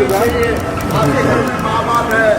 चाहिए। आपके घर में माँ बाप है,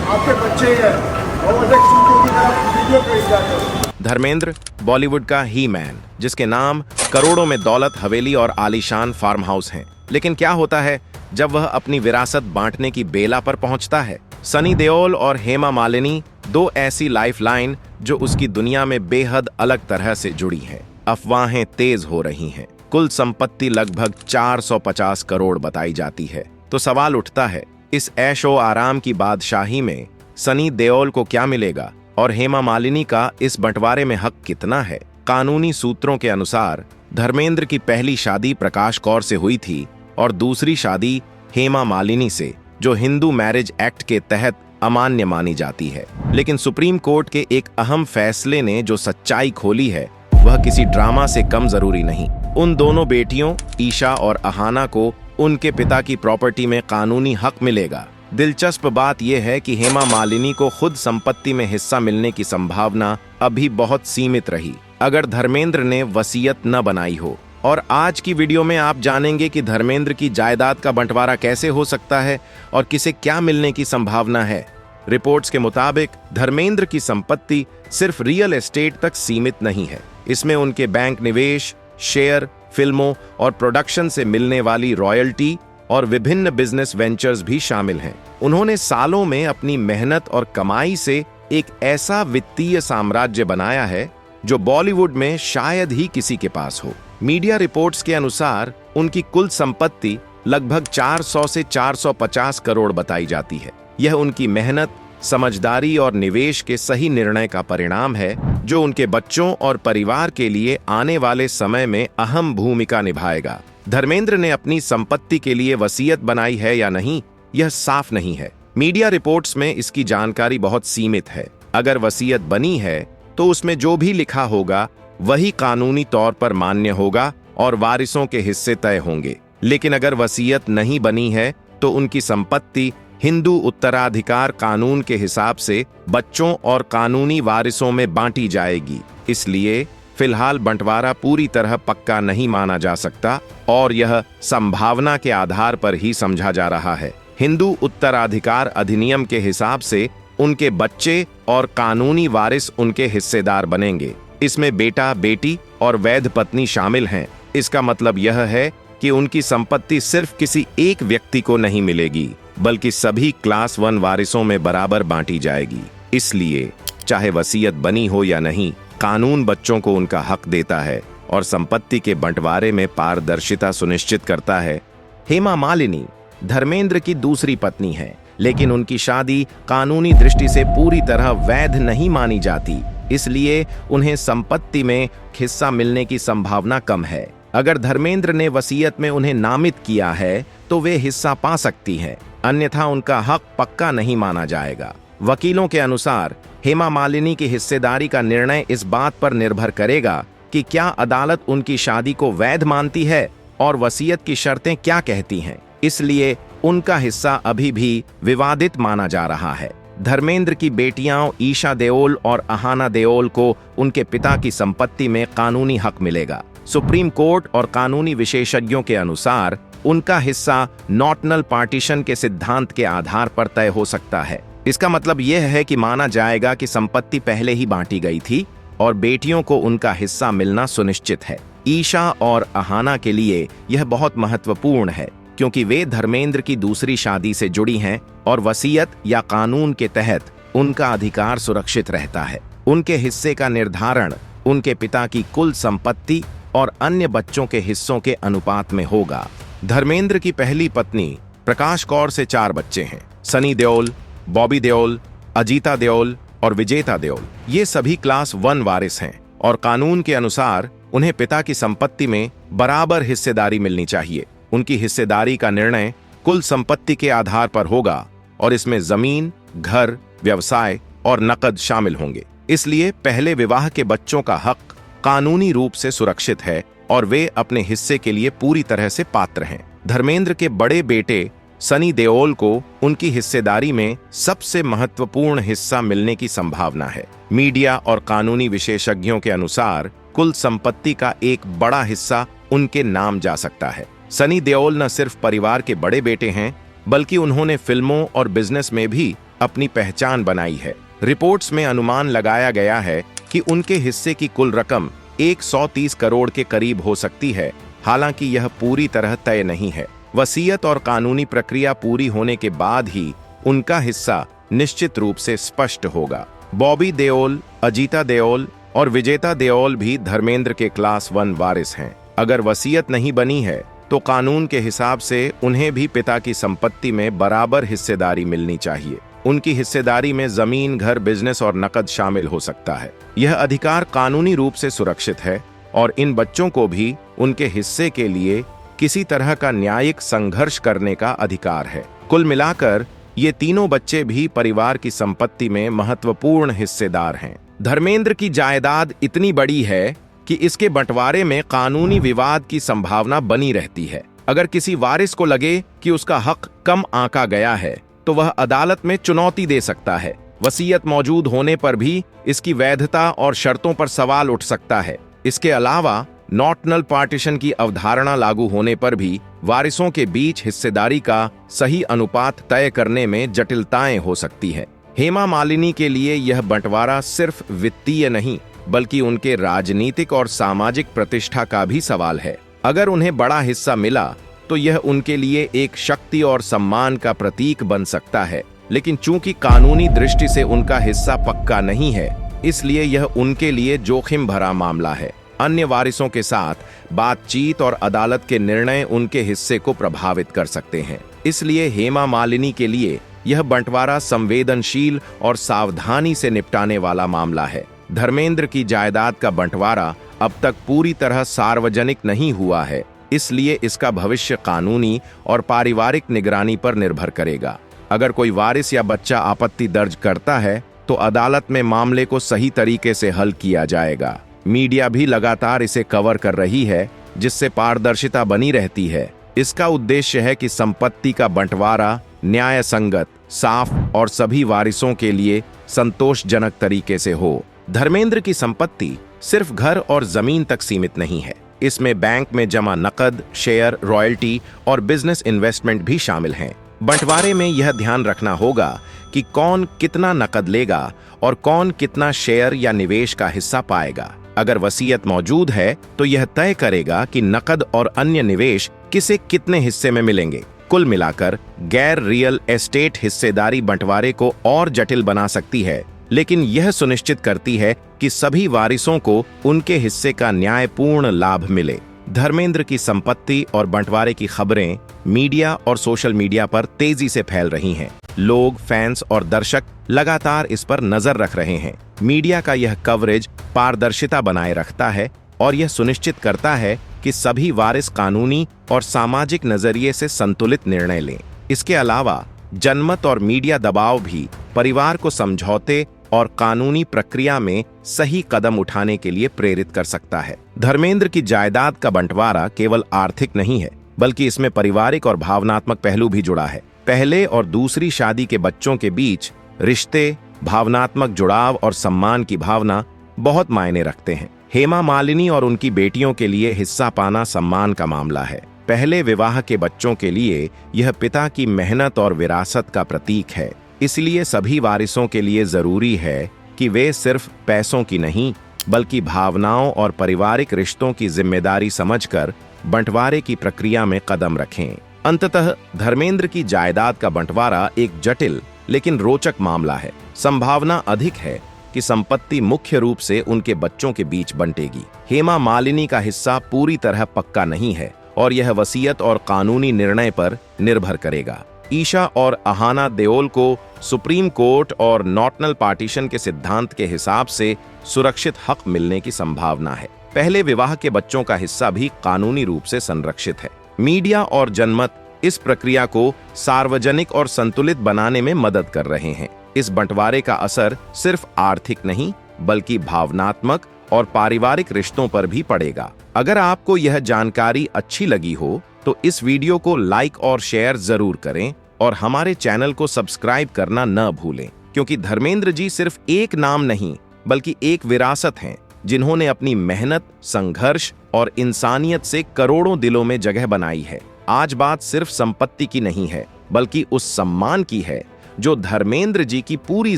आपके बच्चे हैं और अधिक चीजों की तरफ वीडियो भेज जाते हो। धर्मेंद्र बॉलीवुड का ही मैन, जिसके नाम करोड़ों में दौलत, हवेली और आलीशान फार्म हाउस हैं। लेकिन क्या होता है जब वह अपनी विरासत बांटने की बेला पर पहुंचता है? सनी देओल और हेमा मालिनी, दो ऐसी लाइफलाइन जो उसकी दुनिया में बेहद अलग तरह से जुड़ी हैं। अफवाहें तेज हो रही हैं। कुल संपत्ति लगभग 450 करोड़ बताई जाती है। तो सवाल उठता है, इस ऐशो आराम की बादशाही में सनी देओल को क्या मिलेगा और हेमा मालिनी का इस बंटवारे में हक कितना है? कानूनी सूत्रों के अनुसार धर्मेंद्र की पहली शादी प्रकाश कौर से हुई थी और दूसरी शादी हेमा मालिनी से, जो हिंदू मैरिज एक्ट के तहत अमान्य मानी जाती है। लेकिन सुप्रीम कोर्ट के एक अहम फैसले ने जो सच्चाई खोली है वह किसी ड्रामा से कम जरूरी नहीं। उन दोनों बेटियों ईशा और अहाना को उनके पिता की प्रॉपर्टी में कानूनी हक मिलेगा। दिलचस्प बात यह है कि हेमा मालिनी को खुद संपत्ति में हिस्सा मिलने की संभावना अभी बहुत सीमित रही अगर धर्मेंद्र ने वसीयत न बनाई हो। और आज की वीडियो में आप जानेंगे कि धर्मेंद्र की जायदाद का बंटवारा कैसे हो सकता है और किसे क्या मिलने की संभावना है। रिपोर्ट्स के मुताबिक धर्मेंद्र की संपत्ति सिर्फ रियल एस्टेट तक सीमित नहीं है। इसमें उनके बैंक निवेश, शेयर, फिल्मों और प्रोडक्शन से मिलने वाली रॉयल्टी और विभिन्न बिजनेस वेंचर्स भी शामिल हैं। उन्होंने सालों में अपनी मेहनत और कमाई से एक ऐसा वित्तीय साम्राज्य बनाया है जो बॉलीवुड में शायद ही किसी के पास हो। मीडिया रिपोर्ट्स के अनुसार उनकी कुल संपत्ति लगभग 400 से 450 करोड़ बताई जाती है। यह उनकी मेहनत, समझदारी और निवेश के सही निर्णय का परिणाम है, जो उनके बच्चों और परिवार के लिए आने वाले समय में अहम भूमिका निभाएगा। धर्मेंद्र ने अपनी संपत्ति के लिए वसीयत बनाई है या नहीं, यह साफ नहीं है। मीडिया रिपोर्ट्स में इसकी जानकारी बहुत सीमित है। अगर वसीयत बनी है तो उसमें जो भी लिखा होगा वही कानूनी तौर पर मान्य होगा और वारिसों के हिस्से तय होंगे। लेकिन अगर वसीयत नहीं बनी है तो उनकी संपत्ति हिंदू उत्तराधिकार कानून के हिसाब से बच्चों और कानूनी वारिसों में बांटी जाएगी। इसलिए फिलहाल बंटवारा पूरी तरह पक्का नहीं माना जा सकता और यह संभावना के आधार पर ही समझा जा रहा है। हिंदू उत्तराधिकार अधिनियम के हिसाब से उनके बच्चे और कानूनी वारिस उनके हिस्सेदार बनेंगे। इसमें बेटा, बेटी और वैध पत्नी शामिल हैं। इसका मतलब यह है कि उनकी संपत्ति सिर्फ किसी एक व्यक्ति को नहीं मिलेगी, बल्कि सभी क्लास 1 वारिसों में बराबर बांटी जाएगी। इसलिए चाहे वसीयत बनी हो या नहीं, कानून बच्चों को उनका हक देता है और संपत्ति के बंटवारे में पारदर्शिता सुनिश्चित करता है। हेमा मालिनी धर्मेंद्र की दूसरी पत्नी है, लेकिन उनकी शादी कानूनी दृष्टि से पूरी तरह वैध नहीं मानी जाती, इसलिए उन्हें संपत्ति में हिस्सा मिलने की संभावना कम है। अगर धर्मेंद्र ने वसीयत में उन्हें नामित किया है तो वे हिस्सा पा सकती हैं, अन्यथा उनका हक पक्का नहीं माना जाएगा। वकीलों के अनुसार हेमा मालिनी की हिस्सेदारी का निर्णय इस बात पर निर्भर करेगा कि क्या अदालत उनकी शादी को वैध मानती है और वसीयत की शर्तें क्या कहती हैं। इसलिए उनका हिस्सा अभी भी विवादित माना जा रहा है। धर्मेंद्र की बेटियां ईशा देओल और अहाना देओल को उनके पिता की संपत्ति में कानूनी हक मिलेगा। सुप्रीम कोर्ट और कानूनी विशेषज्ञों के अनुसार उनका हिस्सा नॉटनल पार्टीशन के सिद्धांत के आधार पर तय हो सकता है। इसका मतलब यह है कि माना जाएगा कि संपत्ति पहले ही बांटी गई थी और बेटियों को उनका हिस्सा मिलना सुनिश्चित है। ईशा और अहाना के लिए यह बहुत महत्वपूर्ण है क्योंकि वे धर्मेंद्र की दूसरी शादी से जुड़ी हैं और वसीयत या कानून के तहत उनका अधिकार सुरक्षित रहता है। उनके हिस्से का निर्धारण उनके पिता की कुल संपत्ति और अन्य बच्चों के हिस्सों के अनुपात में होगा। धर्मेंद्र की पहली पत्नी प्रकाश कौर से 4 बच्चे हैं। सनी देओल, बॉबी देओल, अजीता देओल और विजेता देओल। ये सभी क्लास 1 वारिस हैं और कानून के अनुसार उन्हें पिता की संपत्ति में बराबर हिस्सेदारी मिलनी चाहिए। उनकी हिस्सेदारी का निर्णय कुल संपत्ति के आधार पर होगा और इसमें जमीन, घर, व्यवसाय और नकद शामिल होंगे। इसलिए पहले विवाह के बच्चों का हक कानूनी रूप से सुरक्षित है और वे अपने हिस्से के लिए पूरी तरह से पात्र हैं। धर्मेंद्र के बड़े बेटे सनी देओल को उनकी हिस्सेदारी में सबसे महत्वपूर्ण हिस्सा मिलने की संभावना है। मीडिया और कानूनी विशेषज्ञों के अनुसार कुल संपत्ति का एक बड़ा हिस्सा उनके नाम जा सकता है। सनी देओल न सिर्फ परिवार के बड़े बेटे हैं, बल्कि उन्होंने फिल्मों और बिजनेस में भी अपनी पहचान बनाई है। रिपोर्ट्स में अनुमान लगाया गया है कि उनके हिस्से की कुल रकम 130 करोड़ के करीब हो सकती है, हालांकि यह पूरी तरह तय नहीं है। वसीयत और कानूनी प्रक्रिया पूरी होने के बाद ही उनका हिस्सा निश्चित रूप से स्पष्ट होगा। बॉबी देओल, अजीता देओल और विजेता देओल भी धर्मेंद्र के क्लास 1 वारिस हैं। अगर वसीयत नहीं बनी है तो कानून के हिसाब से उन्हें भी पिता की संपत्ति में बराबर हिस्सेदारी मिलनी चाहिए। उनकी हिस्सेदारी में जमीन, घर, बिजनेस और नकद शामिल हो सकता है। यह अधिकार कानूनी रूप से सुरक्षित है और इन बच्चों को भी उनके हिस्से के लिए किसी तरह का न्यायिक संघर्ष करने का अधिकार है। कुल मिलाकर ये तीनों बच्चे भी परिवार की संपत्ति में महत्वपूर्ण हिस्सेदार हैं। धर्मेंद्र की जायदाद इतनी बड़ी है कि इसके बंटवारे में कानूनी विवाद की संभावना बनी रहती है। अगर किसी वारिस को लगे कि उसका हक कम आंका गया है तो वह अदालत में चुनौती दे सकता है। वसीयत मौजूद होने पर भी इसकी वैधता और शर्तों पर सवाल उठ सकता है। इसके अलावा नॉटनल पार्टीशन की अवधारणा लागू होने पर भी वारिसों के बीच हिस्सेदारी का सही अनुपात तय करने में जटिलताएं हो सकती है। हेमा मालिनी के लिए यह बंटवारा सिर्फ वित्तीय नहीं बल्कि उनके राजनीतिक और सामाजिक प्रतिष्ठा का भी सवाल है। अगर उन्हें बड़ा हिस्सा मिला तो यह उनके लिए एक शक्ति और सम्मान का प्रतीक बन सकता है, लेकिन चूंकि कानूनी दृष्टि से उनका हिस्सा पक्का नहीं है, इसलिए यह उनके लिए जोखिम भरा मामला है। अन्य वारिसों के साथ बातचीत और अदालत के निर्णय उनके हिस्से को प्रभावित कर सकते हैं। इसलिए हेमा मालिनी के लिए यह बंटवारा संवेदनशील और सावधानी से निपटाने वाला मामला है। धर्मेंद्र की जायदाद का बंटवारा अब तक पूरी तरह सार्वजनिक नहीं हुआ है, इसलिए इसका भविष्य कानूनी और पारिवारिक निगरानी पर निर्भर करेगा। अगर कोई वारिस या बच्चा आपत्ति दर्ज करता है तो अदालत में मामले को सही तरीके से हल किया जाएगा। मीडिया भी लगातार इसे कवर कर रही है, जिससे पारदर्शिता बनी रहती है। इसका उद्देश्य है कि संपत्ति का बंटवारा न्याय संगत, साफ और सभी वारिसों के लिए संतोषजनक तरीके से हो। धर्मेंद्र की संपत्ति सिर्फ घर और जमीन तक सीमित नहीं है। इसमें बैंक में जमा नकद, शेयर, रॉयल्टी और बिजनेस इन्वेस्टमेंट भी शामिल हैं। बंटवारे में यह ध्यान रखना होगा कि कौन कितना नकद लेगा और कौन कितना शेयर या निवेश का हिस्सा पाएगा। अगर वसीयत मौजूद है तो यह तय करेगा कि नकद और अन्य निवेश किसे कितने हिस्से में मिलेंगे। कुल मिलाकर गैर रियल एस्टेट हिस्सेदारी बंटवारे को और जटिल बना सकती है, लेकिन यह सुनिश्चित करती है कि सभी वारिसों को उनके हिस्से का न्यायपूर्ण लाभ मिले। धर्मेंद्र की संपत्ति और बंटवारे की खबरें मीडिया और सोशल मीडिया पर तेजी से फैल रही हैं। लोग, फैंस और दर्शक लगातार इस पर नजर रख रहे हैं। मीडिया का यह कवरेज पारदर्शिता बनाए रखता है और यह सुनिश्चित करता है कि सभी वारिस कानूनी और सामाजिक नजरिए से संतुलित निर्णय लें। इसके अलावा जनमत और मीडिया दबाव भी परिवार को समझौते और कानूनी प्रक्रिया में सही कदम उठाने के लिए प्रेरित कर सकता है। धर्मेंद्र की जायदाद का बंटवारा केवल आर्थिक नहीं है, बल्कि इसमें पारिवारिक और भावनात्मक पहलू भी जुड़ा है। पहले और दूसरी शादी के बच्चों के बीच रिश्ते, भावनात्मक जुड़ाव और सम्मान की भावना बहुत मायने रखते हैं। हेमा मालिनी और उनकी बेटियों के लिए हिस्सा पाना सम्मान का मामला है। पहले विवाह के बच्चों के लिए यह पिता की मेहनत और विरासत का प्रतीक है। इसलिए सभी वारिसों के लिए जरूरी है कि वे सिर्फ पैसों की नहीं बल्कि भावनाओं और पारिवारिक रिश्तों की जिम्मेदारी समझकर बंटवारे की प्रक्रिया में कदम रखें। अंततः धर्मेंद्र की जायदाद का बंटवारा एक जटिल लेकिन रोचक मामला है। संभावना अधिक है कि संपत्ति मुख्य रूप से उनके बच्चों के बीच बंटेगी। हेमा मालिनी का हिस्सा पूरी तरह पक्का नहीं है और यह वसीयत और कानूनी निर्णय पर निर्भर करेगा। ईशा और अहाना देओल को सुप्रीम कोर्ट और नॉटनल पार्टीशन के सिद्धांत के हिसाब से सुरक्षित हक मिलने की संभावना है। पहले विवाह के बच्चों का हिस्सा भी कानूनी रूप से संरक्षित है। मीडिया और जनमत इस प्रक्रिया को सार्वजनिक और संतुलित बनाने में मदद कर रहे हैं। इस बंटवारे का असर सिर्फ आर्थिक नहीं बल्कि भावनात्मक और पारिवारिक रिश्तों पर भी पड़ेगा। अगर आपको यह जानकारी अच्छी लगी हो तो इस वीडियो को लाइक और शेयर जरूर करें और हमारे चैनल को सब्सक्राइब करना न भूलें, क्योंकि धर्मेंद्र जी सिर्फ एक नाम नहीं बल्कि एक विरासत हैं जिन्होंने अपनी मेहनत, संघर्ष और इंसानियत से करोड़ों दिलों में जगह बनाई है। आज बात सिर्फ संपत्ति की नहीं है, बल्कि उस सम्मान की है जो धर्मेंद्र जी की पूरी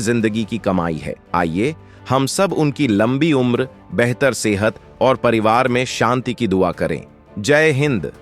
जिंदगी की कमाई है। आइए हम सब उनकी लंबी उम्र, बेहतर सेहत और परिवार में शांति की दुआ करें। जय हिंद।